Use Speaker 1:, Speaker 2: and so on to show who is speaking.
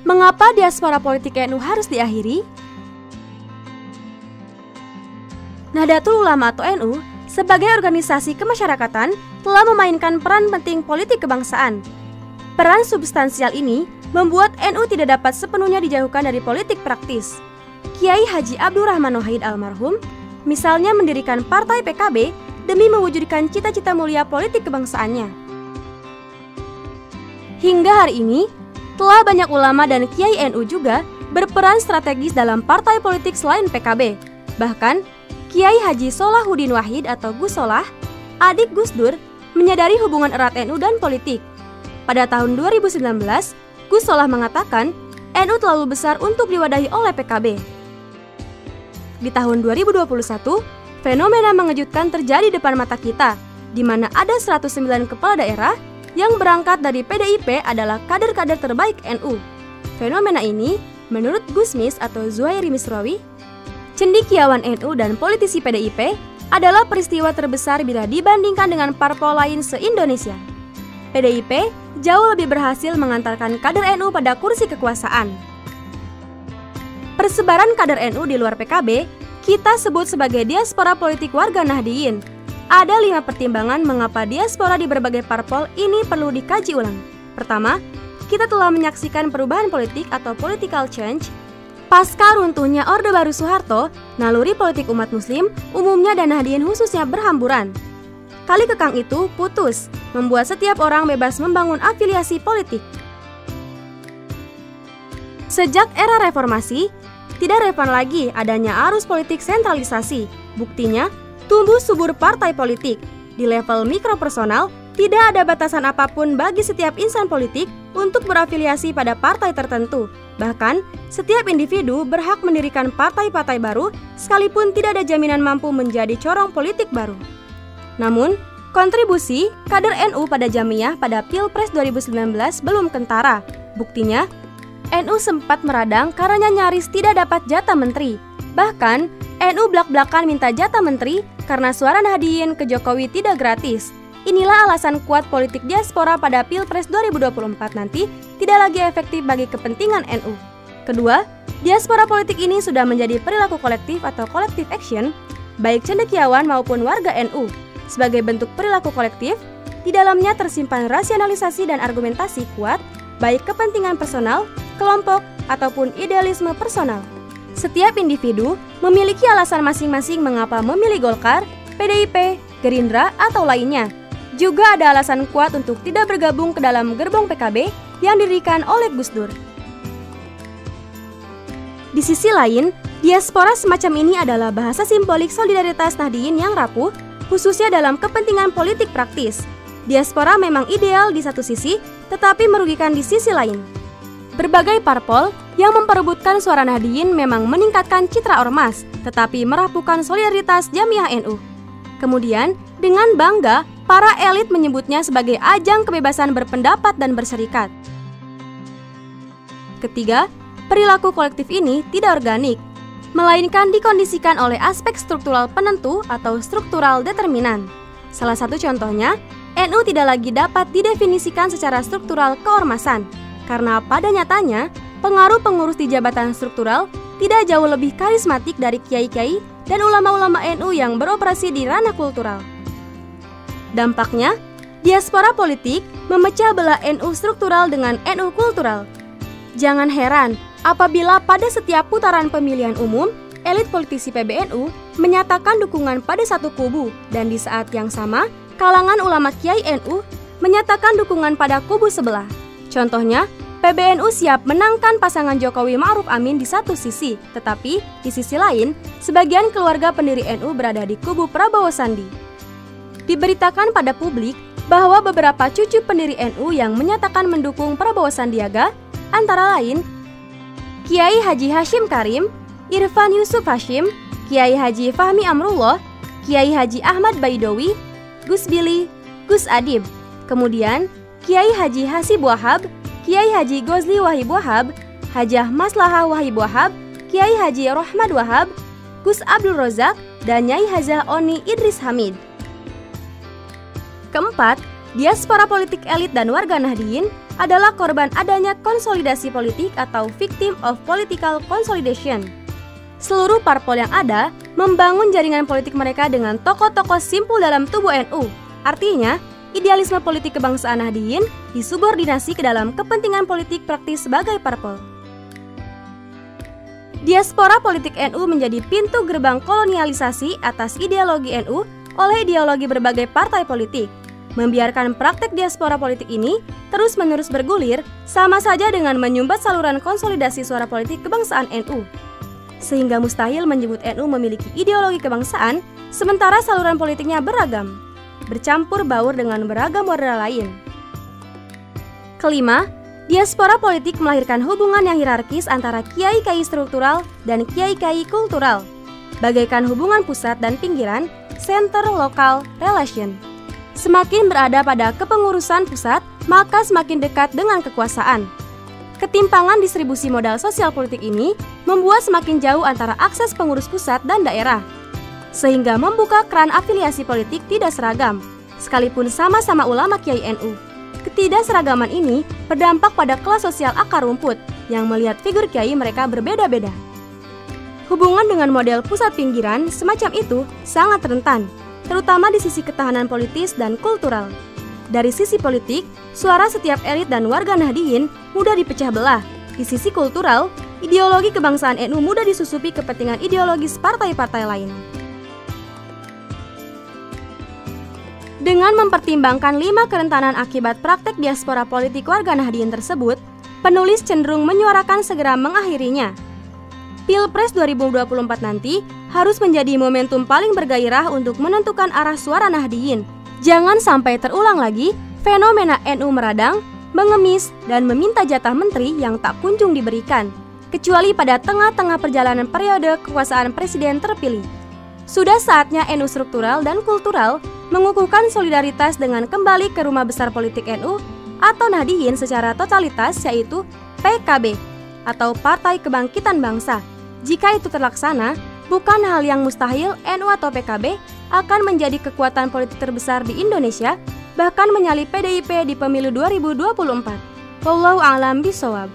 Speaker 1: Mengapa diaspora politik NU harus diakhiri? Nahdlatul Ulama atau NU sebagai organisasi kemasyarakatan telah memainkan peran penting politik kebangsaan. Peran substansial ini membuat NU tidak dapat sepenuhnya dijauhkan dari politik praktis. Kiai Haji Abdurrahman Wahid almarhum misalnya mendirikan Partai PKB demi mewujudkan cita-cita mulia politik kebangsaannya. Hingga hari ini, telah banyak ulama dan kiai NU juga berperan strategis dalam partai politik selain PKB. Bahkan, Kiai Haji Solahuddin Wahid atau Gus Solah, adik Gus Dur, menyadari hubungan erat NU dan politik. Pada tahun 2019, Gus Solah mengatakan NU terlalu besar untuk diwadahi oleh PKB. Di tahun 2021, fenomena mengejutkan terjadi depan mata kita, di mana ada 109 kepala daerah yang berangkat dari PDIP adalah kader-kader terbaik NU. Fenomena ini, menurut Gusmis atau Zuhairi Misrawi, cendekiawan NU dan politisi PDIP adalah peristiwa terbesar bila dibandingkan dengan parpol lain se-Indonesia. PDIP jauh lebih berhasil mengantarkan kader NU pada kursi kekuasaan. Persebaran kader NU di luar PKB kita sebut sebagai diaspora politik warga Nahdliyin. Ada 5 pertimbangan mengapa diaspora di berbagai parpol ini perlu dikaji ulang. Pertama, kita telah menyaksikan perubahan politik atau political change. Pasca runtuhnya Orde Baru Soeharto, naluri politik umat muslim, umumnya dan Nahdliyin khususnya berhamburan. Kali kekang itu putus, membuat setiap orang bebas membangun afiliasi politik. Sejak era reformasi, tidak relevan lagi adanya arus politik sentralisasi. Buktinya, tumbuh subur partai politik. Di level mikropersonal, tidak ada batasan apapun bagi setiap insan politik untuk berafiliasi pada partai tertentu. Bahkan, setiap individu berhak mendirikan partai-partai baru sekalipun tidak ada jaminan mampu menjadi corong politik baru. Namun, kontribusi kader NU pada Jamiyah pada Pilpres 2019 belum kentara. Buktinya, NU sempat meradang karena nyaris tidak dapat jatah menteri. Bahkan, NU blak-blakan minta jatah menteri karena suara Nahdliyin ke Jokowi tidak gratis. Inilah alasan kuat politik diaspora pada Pilpres 2024 nanti tidak lagi efektif bagi kepentingan NU. Kedua, diaspora politik ini sudah menjadi perilaku kolektif atau collective action, baik cendekiawan maupun warga NU. Sebagai bentuk perilaku kolektif, di dalamnya tersimpan rasionalisasi dan argumentasi kuat, baik kepentingan personal, kelompok, ataupun idealisme personal. Setiap individu memiliki alasan masing-masing mengapa memilih Golkar, PDIP, Gerindra, atau lainnya. Juga ada alasan kuat untuk tidak bergabung ke dalam gerbong PKB yang didirikan oleh Gus Dur. Di sisi lain, diaspora semacam ini adalah bahasa simbolik solidaritas Nahdliyin yang rapuh, khususnya dalam kepentingan politik praktis. Diaspora memang ideal di satu sisi, tetapi merugikan di sisi lain. Berbagai parpol yang memperebutkan suara Nahdliyin memang meningkatkan citra ormas, tetapi merapuhkan solidaritas Jamiyah NU. Kemudian, dengan bangga, para elit menyebutnya sebagai ajang kebebasan berpendapat dan berserikat. Ketiga, perilaku kolektif ini tidak organik, melainkan dikondisikan oleh aspek struktural penentu atau struktural determinan. Salah satu contohnya, NU tidak lagi dapat didefinisikan secara struktural keormasan, karena pada nyatanya, pengaruh pengurus di jabatan struktural tidak jauh lebih karismatik dari kiai-kiai dan ulama-ulama NU yang beroperasi di ranah kultural. Dampaknya, diaspora politik memecah belah NU struktural dengan NU kultural. Jangan heran apabila pada setiap putaran pemilihan umum, elit politisi PBNU menyatakan dukungan pada satu kubu dan di saat yang sama, kalangan ulama kiai NU menyatakan dukungan pada kubu sebelah. Contohnya, PBNU siap menangkan pasangan Jokowi Ma'ruf Amin di satu sisi, tetapi di sisi lain, sebagian keluarga pendiri NU berada di kubu Prabowo Sandi. Diberitakan pada publik bahwa beberapa cucu pendiri NU yang menyatakan mendukung Prabowo Sandiaga, antara lain Kiai Haji Hashim Karim, Irfan Yusuf Hashim, Kiai Haji Fahmi Amrullah, Kiai Haji Ahmad Baidowi, Gus Billy, Gus Adib, kemudian Kiai Haji Hasib Wahab, Kiai Haji Gozli Wahib Wahab, Hajah Maslahah Wahib Wahab, Kiai Haji Rohmad Wahab, Gus Abdul Rozak, dan Nyai Hajah Oni Idris Hamid. Keempat, diaspora politik elit dan warga Nahdliyin adalah korban adanya konsolidasi politik atau victim of political consolidation. Seluruh parpol yang ada membangun jaringan politik mereka dengan tokoh-tokoh simpul dalam tubuh NU. Artinya, idealisme politik kebangsaan Nahdliyin disubordinasi ke dalam kepentingan politik praktis sebagai parpol. Diaspora politik NU menjadi pintu gerbang kolonialisasi atas ideologi NU oleh ideologi berbagai partai politik. Membiarkan praktek diaspora politik ini terus-menerus bergulir sama saja dengan menyumbat saluran konsolidasi suara politik kebangsaan NU. Sehingga mustahil menyebut NU memiliki ideologi kebangsaan, sementara saluran politiknya beragam, bercampur baur dengan beragam warna lain. Kelima, diaspora politik melahirkan hubungan yang hierarkis antara kiai-kiai struktural dan kiai-kiai kultural, bagaikan hubungan pusat dan pinggiran, center-local relation. Semakin berada pada kepengurusan pusat, maka semakin dekat dengan kekuasaan. Ketimpangan distribusi modal sosial politik ini membuat semakin jauh antara akses pengurus pusat dan daerah, sehingga membuka keran afiliasi politik tidak seragam, sekalipun sama-sama ulama Kiai NU. Ketidakseragaman ini berdampak pada kelas sosial akar rumput yang melihat figur kiai mereka berbeda-beda. Hubungan dengan model pusat pinggiran semacam itu sangat rentan, terutama di sisi ketahanan politis dan kultural. Dari sisi politik, suara setiap elit dan warga Nahdliyin mudah dipecah belah. Di sisi kultural, ideologi kebangsaan NU mudah disusupi kepentingan ideologis partai-partai lain. Dengan mempertimbangkan 5 kerentanan akibat praktek diaspora politik warga Nahdliyin tersebut, penulis cenderung menyuarakan segera mengakhirinya. Pilpres 2024 nanti harus menjadi momentum paling bergairah untuk menentukan arah suara Nahdliyin. Jangan sampai terulang lagi fenomena NU meradang, mengemis, dan meminta jatah menteri yang tak kunjung diberikan, kecuali pada tengah-tengah perjalanan periode kekuasaan presiden terpilih. Sudah saatnya NU struktural dan kultural mengukuhkan solidaritas dengan kembali ke rumah besar politik NU atau Nahdliyin secara totalitas, yaitu PKB atau Partai Kebangkitan Bangsa. Jika itu terlaksana, bukan hal yang mustahil NU atau PKB akan menjadi kekuatan politik terbesar di Indonesia, bahkan menyalip PDIP di pemilu 2024. Wallahu a'lam bishawab.